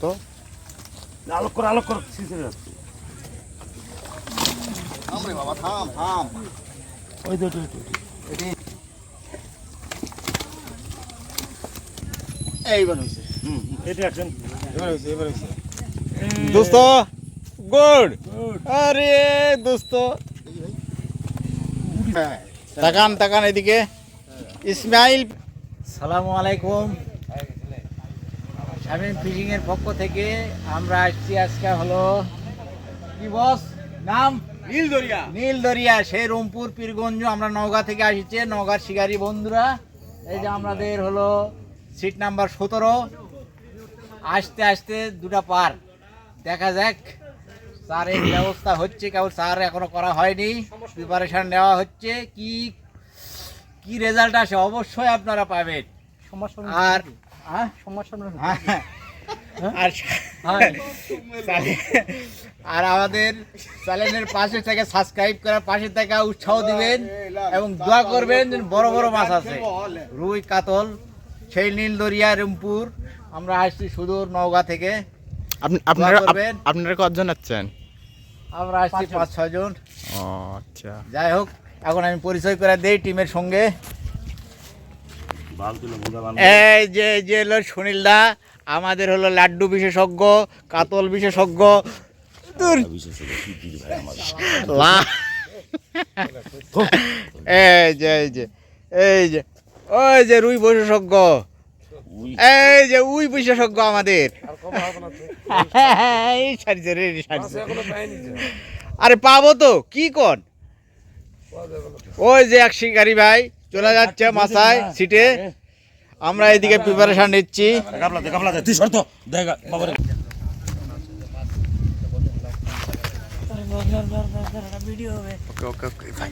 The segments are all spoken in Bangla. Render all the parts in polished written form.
তো আলোক কর সিসির রাখছি থাম রে বাবা থাম ওই তো এইবার হয়েছে এটা অ্যাকশন এবার হয়েছে দোস্ত গুড আরে দোস্ত তাকান এদিকে ইসমাইল। সালামু আলাইকুম। শামীম ফিশিং এর পক্ষ থেকে আমরা আসছি আজকে হলো কি বস নাম নীলদরিয়া সেই রংপুর পীরগঞ্জ। আমরা নওগাঁ থেকে আসছি, নওগাঁর শিকারী বন্ধুরা। এই যে আমাদের হলো সিট নাম্বার 17। আসতে আসতে দুটা পার দেখা যাক। চারের ব্যবস্থা হচ্ছে, কেবল চার এখনো করা হয়নি, প্রিপারেশন নেওয়া হচ্ছে। কি রেজাল্ট আসে অবশ্যই আপনারা পাবেন। আর আর আমাদের চ্যানেলের পাশে থেকে সাবস্ক্রাইব করার পাশে থেকে উৎসাহ দিবেন এবং দোয়া করবেন। বড় বড় মাছ আছে, রুই কাতল, সেই নীলদরিয়া রংপুর। আমরা আসছি সুদূর নওগাঁ থেকে। আপনারা কতজন আছেন? আমরা আসছি 5-6 জন। ও আচ্ছা, যাই হোক, এখন আমি পরিচয় করে দেই টিমের সঙ্গে। এই যে হলো সুনীল দা, আমাদের হলো লাড্ডু বিশেষজ্ঞ, কাতল বিশেষজ্ঞ, এই যে ওই যে রুই বিশেষজ্ঞ, এই যে উই বিশেষজ্ঞ আমাদের। আরে পাবো তো, কি কর। ওই যে এক শিকারি ভাই চলে যাচ্ছে মাথায় সিটে, আমরা এদিকে প্রিপারেশন নিচ্ছি। তুই শর্ত দেখা বাবারে ওকে ফাইন।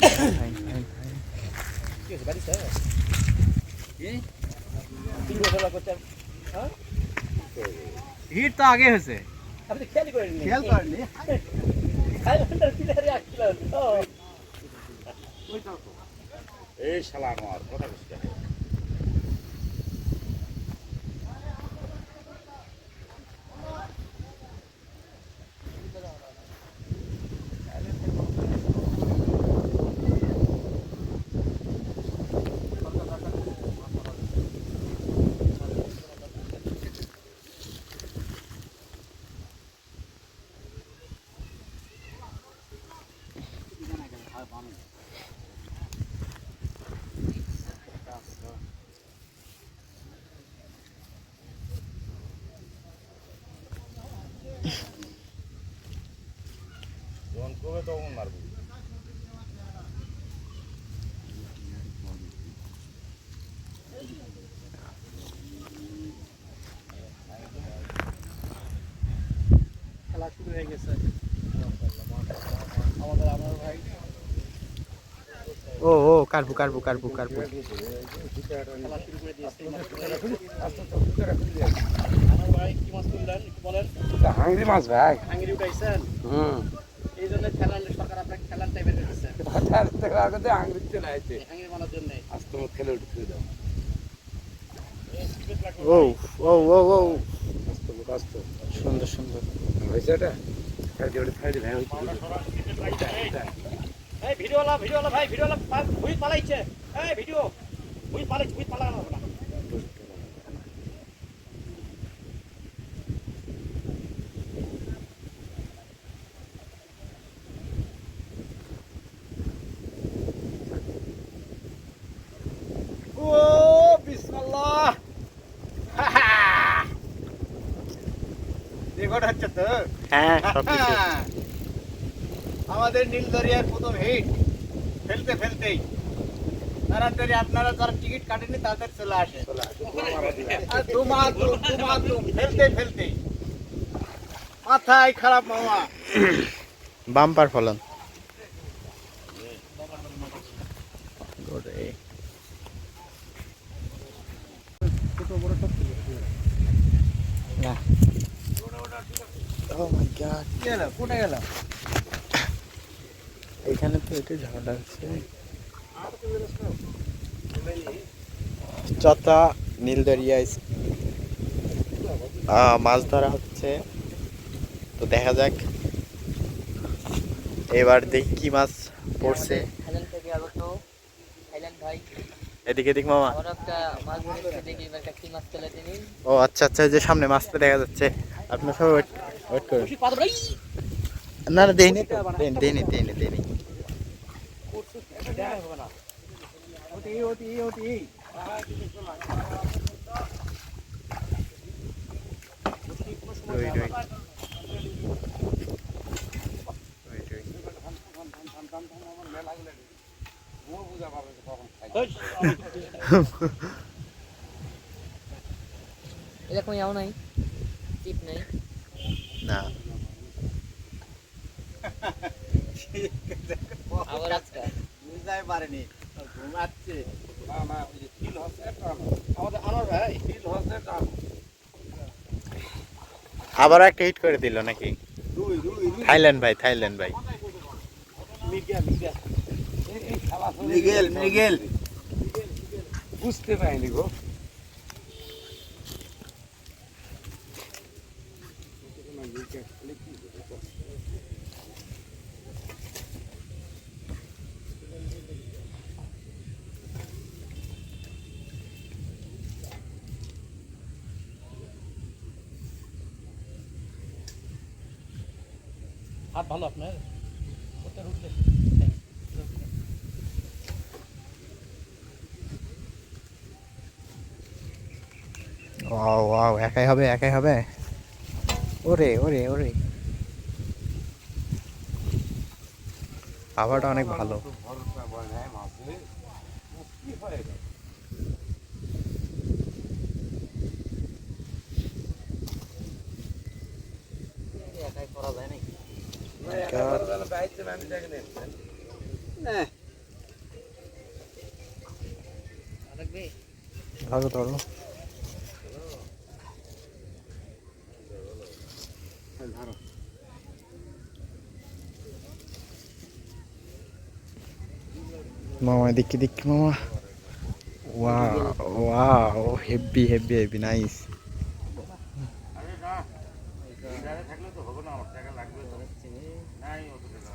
হিট তো আগে হয়েছে, খেয়াল করেননি। এই শালা আমার কথা কইছিস যখন করবে তখন মারবো। খেলা শুরু হয়ে গেছে আমাদের আমার ভাই। ও কারবু খেলা শুরু করে দিয়েছে। আমার ভাই কি মাছ তুললেন বলেন? হাঙ্গরি মাছ ভাই। হাঙ্গরি উঠাইছেন? এই জন্য খেলার সরকার আপনাকে খেলার টাইপের দিচ্ছে হাঙ্গরি চলে আসছে হাঙ্গরি মারার জন্য। আজ তোমার খেলে উঠে দাও। সুন্দর হয়েছে এটা খাইতে ভাই এই ভিডিওওয়ালা ভাই, ভিডিওওয়ালা ভুই পালাইছে। এই ভিডিও ভুই পালানো হবে না। ও বিসমিল্লাহ, রেকর্ড হচ্ছে তো। হ্যাঁ, আমাদের নীলদরিয়ার প্রথম হিট ফেলতেই তাড়াতাড়ি আপনারা যারা টিকিট কাটেনি তাদের চলে আসে। আর ধুমাধুম ফেলতেই মাথায় খারাপ মামা। বাম্পার ফলন। কোথায় গেল? এখানে তো এটা ঝামেলা আছে। চতা নীলদরিয়া মাছ ধরা হচ্ছে, তো দেখা যাক এবার দেখি কি মাছ পড়ছে। থাইল্যান্ড থেকে আগত থাইল্যান্ড ভাই এদিকে এদিক মামা। আবার একটা মাছ ধরেছে, দেখি এবার একটা কি মাছ পেলে তিনি। ও আচ্ছা আচ্ছা, এই যে সামনে মাছটা দেখা যাচ্ছে, আপনার সবাই ওয়েট করুন। না না, দেইনি তো, দেইনি দেইনি দেইনি। রই রই রই রই। এরকম ইয়াও নাই, টিপ নাই। না আবার আজকে বুঝতে পারেনি, ঘুমাচ্ছে। না না, ওই যে ফিল হচ্ছে টানো, আমাদের আনোয়ার ভাই ফিল হচ্ছে টানো। আবার একটা হিট করে দিল নাকি? থাইল্যান্ড ভাই, থাইল্যান্ড ভাই। মৃগেল মৃগেল বুঝতে পারিনি গো। হাত ভালো আপনার? ওয়াও ওয়াও, একাই হবে একাই হবে। ওরে ওরে ওরে, হাওয়াটা অনেক ভালো। ভরসা বয় নাই মাছে কি হয় রে? একাই করা যায় নাকি? বাইতে আমি দেখে নেন। লাগবে ধরো ধরো। মামা দেখি দেখি মামা। Wow wow, heavy heavy heavy, nice. থাকলে তো হবে না, আমার টাকা লাগবে তো। নাই অত টাকা।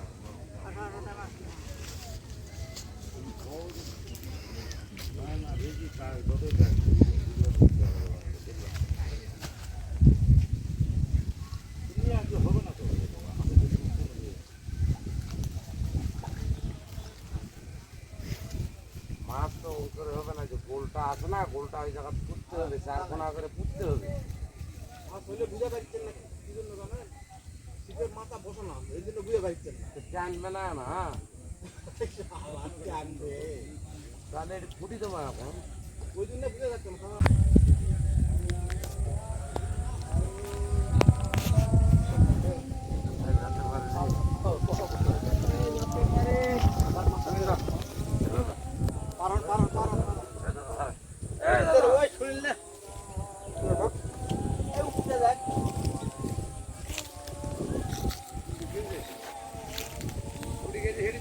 মাছ তো ওই করে হবে না, যে গোলটা আছে না, গোলটা ওই জায়গা পুঁততে হবে, 4 কোণা করে পুঁততে হবে। টানবে না না, তাহলে এটা ফুটি দেবো এখন।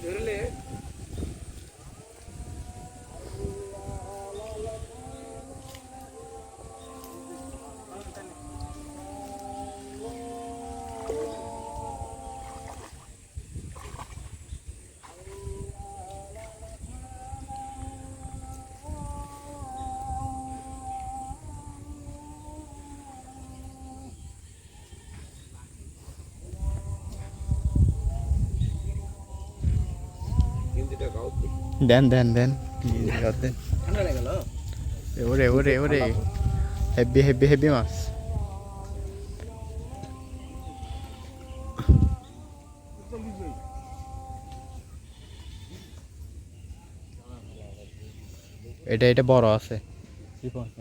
ধরলে দেন দেন দেন দেন। ঠান্ডা লেগে গেল। ওরে ওরে ওরে, হেভি হেভি হেভি মাছ। এটা এটা বড় আছে,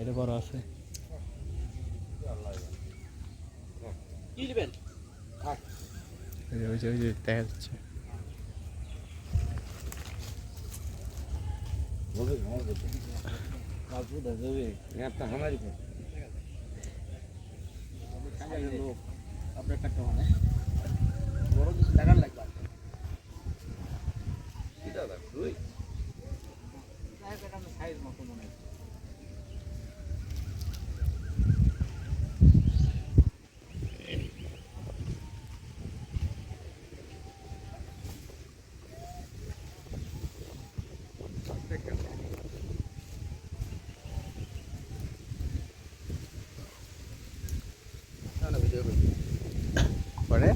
এটা বড় আছে। কি নেবেন? ওই যে ওই যে দেখা যাচ্ছে। একটা হামারি লোক আপনার কাটতে মানে বড় কিছু লাগার লাগবে। সাইজ মতো মনে হয়। পরে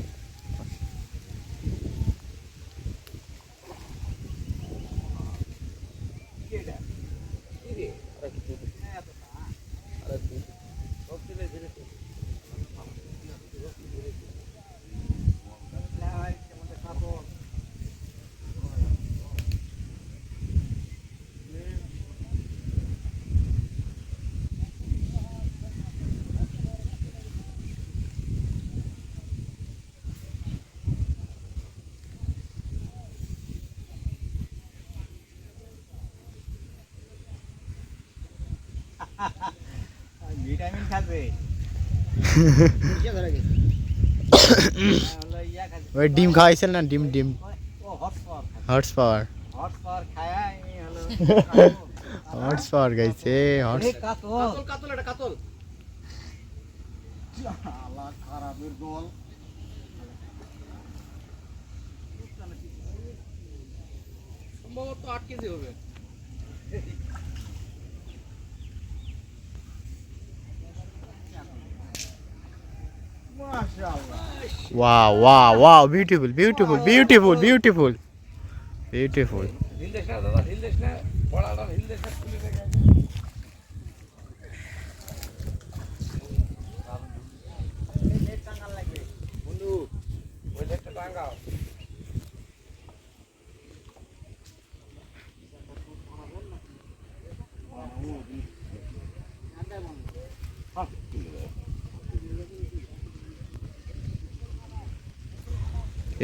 ভিটামিন খাবে ওই ডিম খাওয়াইছেন না? ডিম ডিম ও হর্স হর্স পাওয়ার পাওয়ার খায় আমি হলো হর্স পাওয়ার গাইছে হর্স। কাতল কাতল এটা কাতল আল্লাহ খারাপের দল সম্ভবত 8 কেজি হবে মাশাআল্লাহ wow wow wow beautiful beautiful beautiful beautiful beautiful. ঢিল দেশ না দাদা, ঢিল দেশ না, পড়াটা ঢিল দেশ না, খুলে দেখে বন্ধু ওই একটা টাঙ্গাও।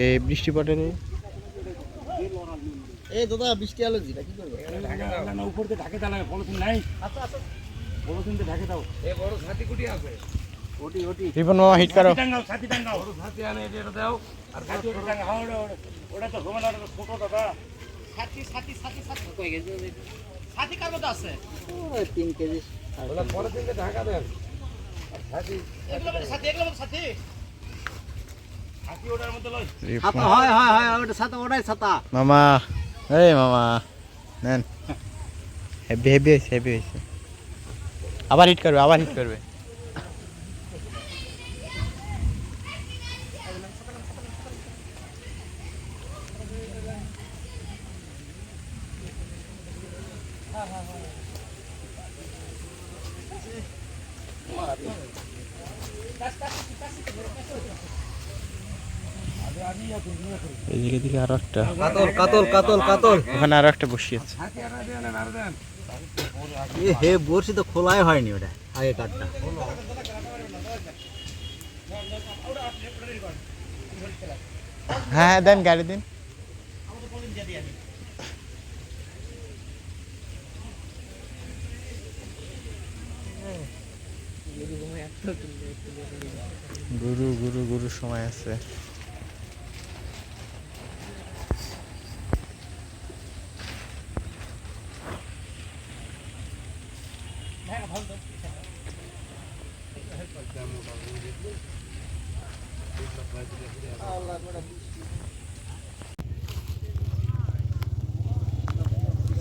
এই বৃষ্টি পড়ে রে। এই দাদা বৃষ্টি আলো জিটা কি করবে না উপর দিয়ে ঢাকে দাও, পলিথিন নাই। পলিথিন দিয়ে ঢাকে দাও। এই বড় ছাতি কুটি আছে, ওটি ওটি রিপন মামা হিট করো। ছাতি টাঙ্গাও। বড় ছাতি আনে এটা দাও। আর ছাতি ওটা টাঙ্গা, হ্যাঁ, ওটা তো ঘুমানো, ওটা তো ছোট দাদা। কই গেছে ছাতি কার মধ্যে আছে 3 কেজি ওলা পরে দিকে ঢাকা দেন। আর ছাতি ছাতি ওটার মধ্যে লয়। রিপন হয় হয় হয় ওটা ছাতা ওটাই ছাতা মামা, এই মামা নেন। হেভি হেভি হয়েছে হেভি হয়েছে। আবার হিট করবে আবার হিট করবে। এদিকে দিকে আরো একটা, কাতল কাতল কাতল কাতল ওখানে আরো একটা বসিয়েছে। ছাতি আনা দেন আর দেন। এ হে বর্ষি তো খোলাই হয়নি ওটা আগে কাটটা হ্যাঁ দেন গাড়ি দিন। গুরু গুরু গুরু সময় আছে।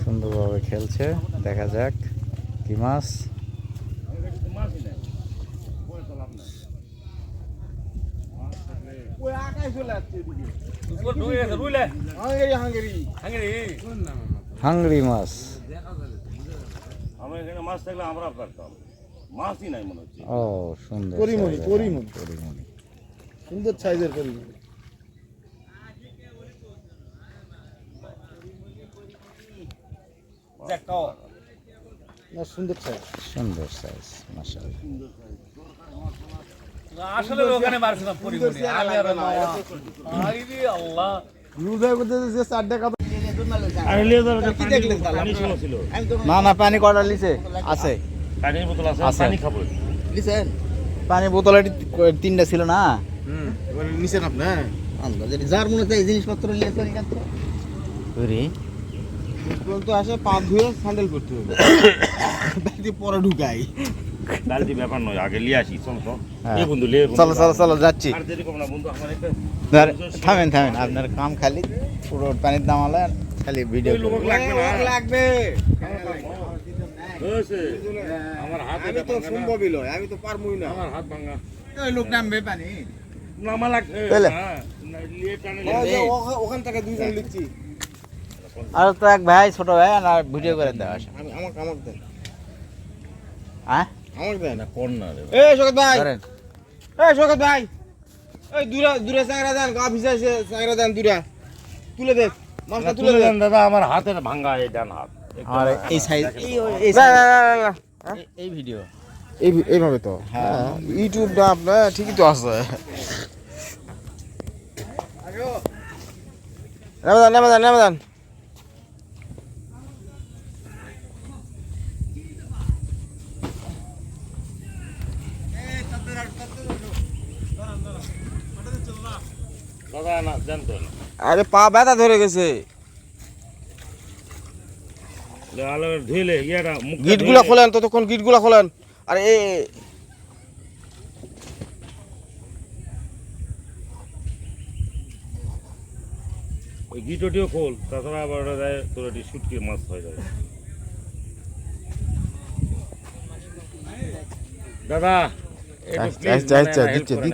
সুন্দরভাবে খেলছে, দেখা যাক কি মাছ। ওই আকাশ চলে আসছে এদিকে। উপর ঢুকে গেছে, বুঝলে? Hungary Hungary Hungary. হাংরি মাছ। আমরা এখানে মাছ থাকলে আমরা পারতাম, মাছই নাই মনে হচ্ছে। ও সুন্দর পরিমণি, size, পরিমণি। পরিমণি। সুন্দর সাইজের পরিমাণ। না সুন্দর সাইজ। সুন্দর সাইজ মাশাআল্লাহ। আসলে ওখানে মারছিলাম পরিমণি। আমি আর না, আইবি আল্লাহ। রুজা করতে যে 4 টাকা আরে লিয়ে দাও, কি দেখলেন তাহলে পানি আপনারা? ছিল। না না পানি কটা লিছে আছে? পানির বোতল আছে, আছে। পানি খাবো। লিছেন পানি বোতল তিনটা ছিল না? এবারে নিছেন আপনি? হ্যাঁ আল্লাহ জানি যার মনে হয় এই জিনিসপত্র নিয়েছেন এখান থেকে ওরে স্কুল তো আসে পা ধুয়ে স্যান্ডেল করতে হবে। বাড়িতে পরে ঢুকাই। দালটি ব্যাপার নয়, আগে লিয়ে আসি। চল তো। হ্যাঁ। এ বন্ধু, লে বন্ধু। চলো চলো চলো যাচ্ছি। আর দেরি করব না বন্ধু, আমার একটা থামেন থামেন, আপনার কাম খালি পুরো পানির দাম আলা খালি ভিডিও ওই লোক লাগবে না। লাগবে। হয়েছে। আমার হাত আমি তো সম্ভবই নয়, আমি তো পারবই না। আমার হাত ভাঙা। ওই লোক নামবে পানি নামা লাগবে তাহলে? হ্যাঁ লিয়ে টানে ওই যে ওখান থেকে দুইজন লিখছি আর তো এক ভাই ছোট ভাই আর ভিডিও করে দেওয়া আসে আমি আমাকে দেন হ্যাঁ আমাকে দেন না কোন না রে এই শোকত ভাই ধরেন এই শোকত ভাই এই দূরে চাংরা দেন গা ভিজাইছে চাংরা দেন দূরে তুলে দে মাছটা তুলে তুলে দেন দেন দাদা আমার হাতের ভাঙা এই ডান হাত আর এই সাইজ এই না, না, না, না, না। এই ভিডিও এইভাবে তো হ্যাঁ ইউটিউবটা আপনার ঠিকই তো আছে নেমে যান দাদা না জানতো না আরে পা ব্যথা ধরে গেছে আলো ধুইলে ইয়াটা মুখ গিটগুলা খোলেন ততক্ষণ গিটগুলা খোলেন আর ওই গিটোটিও খোল তাছাড়া আবার ওটা দেয় তোর এটি শুটকি মাছ হয়ে যাবে দাদা একটু please মানে help করেন,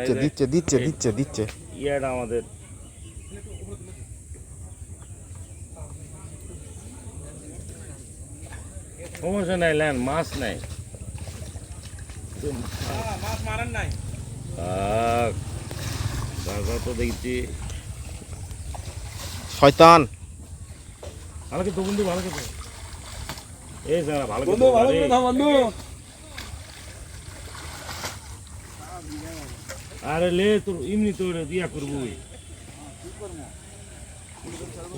এই যে দিচ্ছে ইয়াটা আমাদের সমস্যা নাই লেন মাছ নাই মাছ মারেন নাই দাদা তো দেখছি শয়তান ভালো কিন্তু বন্ধু ভালো কিন্তু এই যারা ভালো বন্ধু ভালো করে দাও বন্ধু আরে লে তোর এমনি তোর দিয়া করবো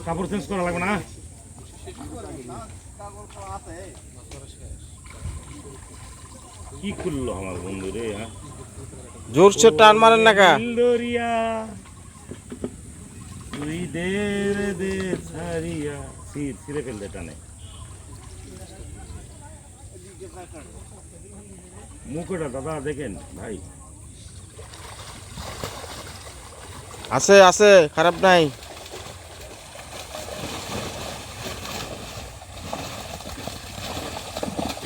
কাপড় চেঞ্জ করা লাগবে না কি করলো আমার বন্ধু রে হ্যাঁ জোরসে টান মারেন না কা দরিয়া তুই দে রে দে ছাড়িয়া ছিঁড়ে ফেলতে টানে মুখটা দাদা দেখেন ভাই আছে খারাপ নাই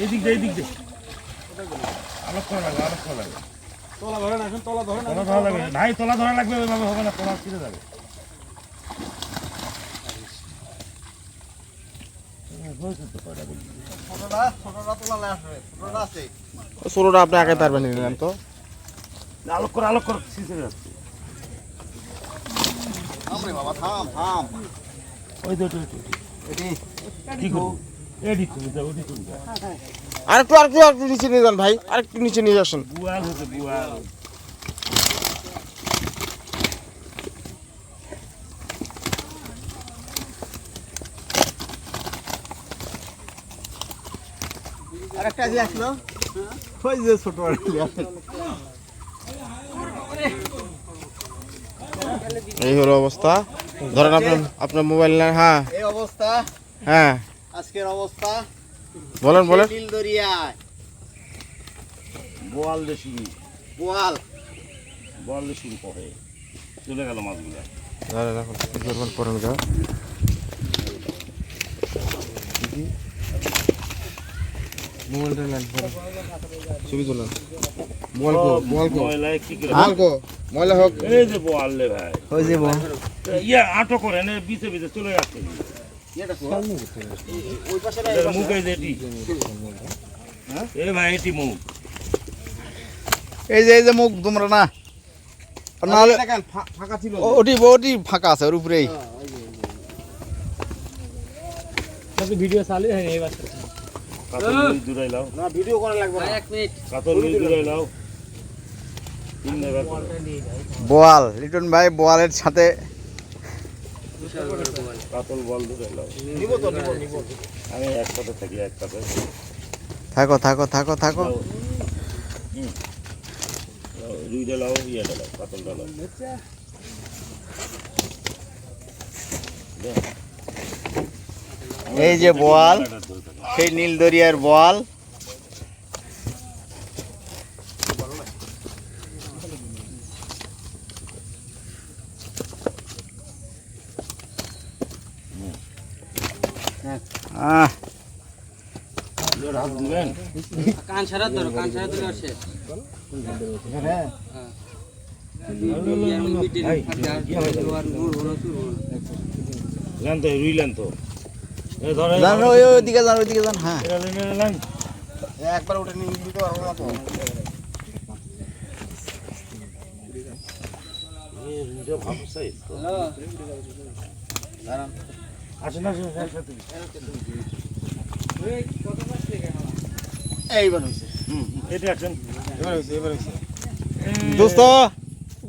এইদিক দে আলোক করা লাগবে তলা ধরে না তলা ধরে তলা ধরা লাগবে ভাই তলা ধরা লাগবে ওইভাবে হবে না তলা ছিঁড়ে যাবে ষোলোটা আপনি আগে পারবেন নিলেন তো আলোক কর ছিঁড়ে যাচ্ছে ওই তো কি করবো এডিট তুমি যাও ওটি তুমি যাও আরেকটু নিচে নিয়ে যান ভাই আরেকটু নিচে নিয়ে আসুন বুয়াল হচ্ছে বুয়াল আরেকটা যে আসলো ওই যে ছোট এই হলো অবস্থা ধরেন আপনার মোবাইল না এই অবস্থা হ্যাঁ আজকের অবস্থা বলেন নীল দরিয়ায় বোয়াল দেশি বোয়াল বোয়াল দেশি পড়ে চলে গেল মাছগুলো ধরেন এখন কি করবেন পরেন গা মোবাইলটা নেন ছবি তোলেন মোবাইল কো ময়লায় কি করে ময়লা হোক এই যে বোয়াল রে ভাই ওই যে ইয়া আটো করে এনে বিছে চলে যাচ্ছে মুখে যেটি এ ভাই এটি মুখ এই যে মুখ তোমরা না নাহলে ফাঁকা ছিল ওটি ফাঁকা আছে ওর উপরেই ভিডিও চালু হয়নি এই বাচ্চা কাতল লুই দূরাই লাও না ভিডিও করা লাগবে না এক মিনিট কাতল লুই দূরাই লাও তিন নেবার বোয়াল লিটন ভাই বোয়ালের সাথে কাতল বল দূরাই লাও নিব আমি একসাথে থাকি একসাথে থাকো রুইটা লাও ইয়েটা লাও কাতলটা লাও এই যে বোয়াল সেই নীল দরিয়ার বোয়াল হাত দিবেন কান ছাড়া ধরো কান ছাড়া ধরে আসে লেন তো রুই লেন তো এ ধরে যান ওইদিকে যান হ্যাঁ এরা লেন একবার ওটা নিয়ে দিতে পারবো না তো এ রুইটা ভালো সাইজ তো আসেন একসাথে এইবার হয়েছে এটা আসেন এবার হয়েছে দোস্ত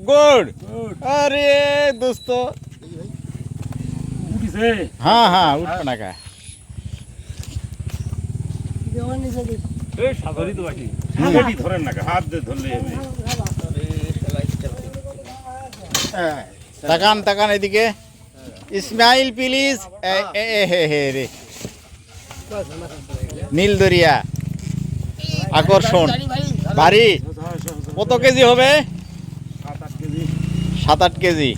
গুড আরে দোস্ত উঠিছে হ্যাঁ উঠবে না কা এই সাধারি তো বাকি সাধারি ধরেন না হাত দিয়ে ধরলে হবে তাকান এদিকে ইসমাইল প্লিজ রে নীল দরিয়া আকর্ষণ ভারী কত কেজি হবে 7-8 কেজি 7-8 কেজি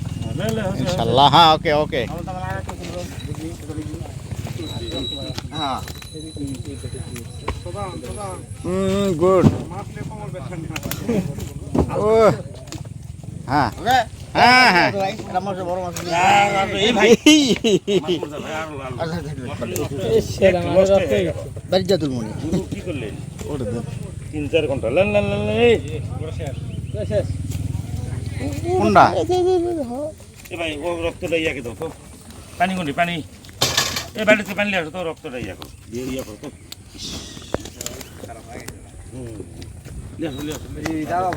ইনশাল্লাহ হ্যাঁ ওকে হ্যাঁ গুড ও হ্যাঁ হ্যাঁ বড় মাছ এই ভাই বারিজাতুল মনি কি করলেন 3-4 ঘন্টা লেন কোনটা এ ভাই ও রক্তটা ইয়াকে দাও তো পানি এ বাড়িতে পানি লিয়ে আসো তো রক্তটা ইয়া করো ইয়া করো তো লিয়ে আসো